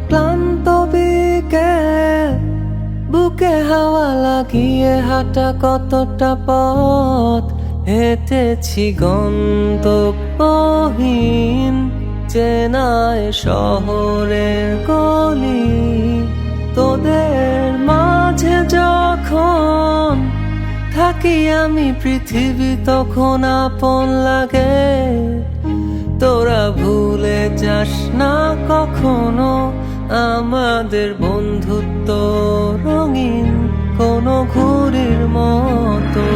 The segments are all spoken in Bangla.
ক্লান্ত বিকেল, বুকে হাওয়া লাগিয়ে হাঁটা কতটা পথ হেঁটেছি গন্তব্যহীন চেনায় শহরের গলি। তোদের মাঝে যখন থাকি আমি পৃথিবী তখন আপন লাগে। তোরা ভুলে যাস না কখনো আমাদের বন্ধুত্ব রঙিন কোনো ঘুড়ির মতো।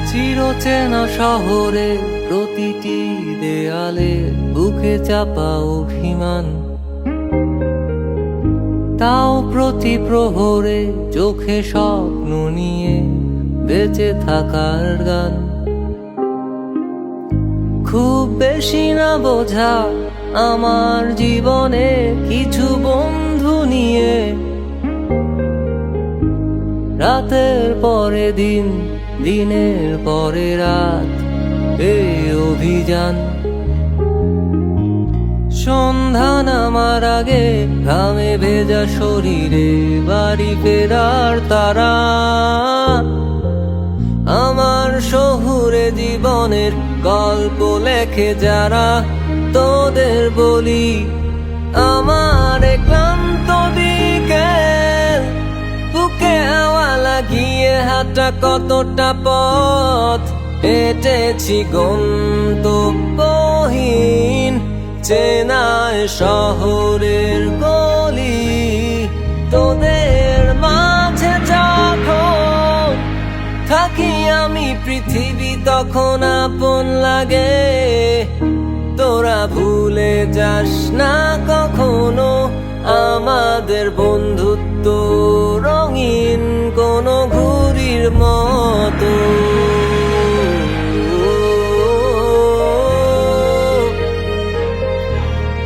চিরচেনা শহরে প্রতিটি দেয়ালে বুকে চাপা অভিমান, তাও প্রতি প্রহরে চোখে স্বপ্ন নিয়ে বেঁচে থাকার গান। খুব বেশি না বোঝা আমার জীবনে কিছু বন্ধু নিয়ে, রাতের পরে দিন, দিনের পরে রাত এই অভিযান। সন্ধ্যা নামার আগে ঘামে ভেজা শরীরে বাড়ি ফেরার তারা। আমার শহুরে জীবনের গল্প লেখে যারা, তোদের বলি আমার ক্লান্ত বিকেল, বুকে হাওয়া লাগিয়ে হাঁটা কতটা পথ হেঁটেছি গন্তব্যহীন চেনায় শহরের গলি। তোদের মাঝে যখন থাকি আমি পৃথিবী তখন আপন লাগে। তোরা ভুলে যাস না কখনো আমাদের বন্ধুত্ব রঙিন কোনো ঘুড়ির মতো।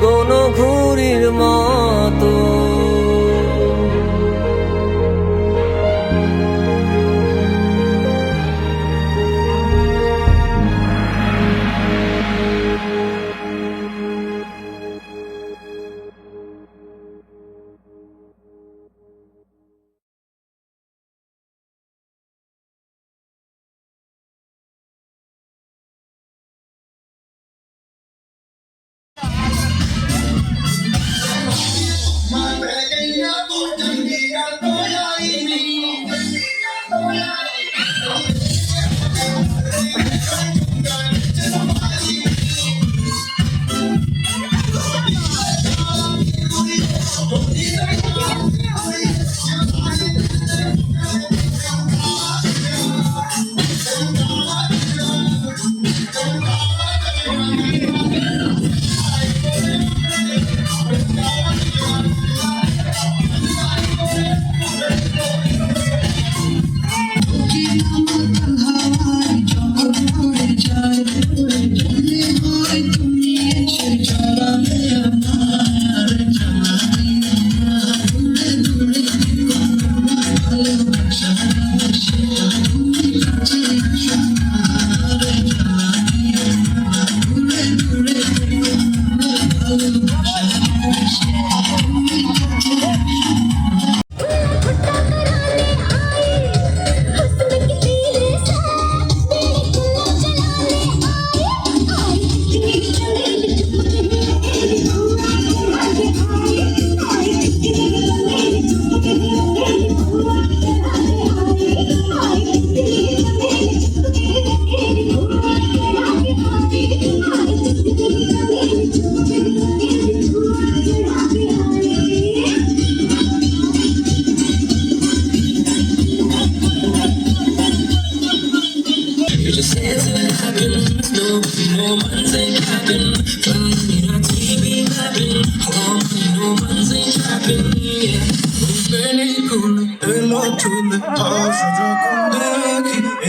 কোনো ঘুড়ির মতো।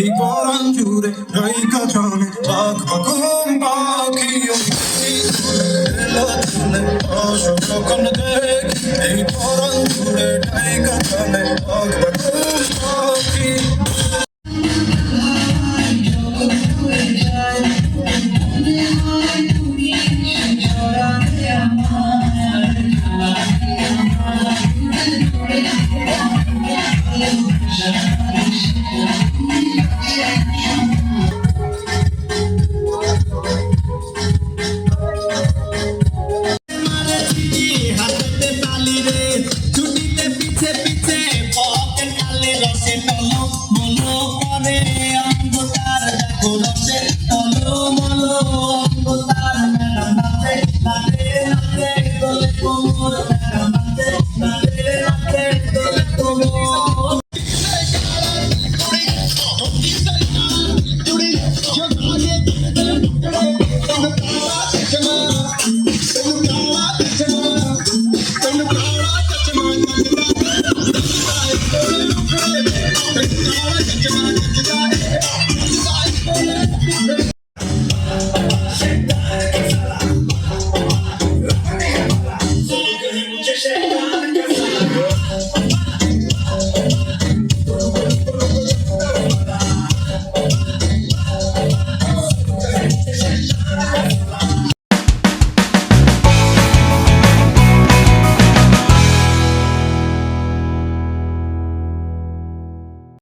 এই পরাণ জুড়ে রাইকা চলে পাখ পাখি যখন দেখি এই পরাণ জুড়ে ডাইকা চলে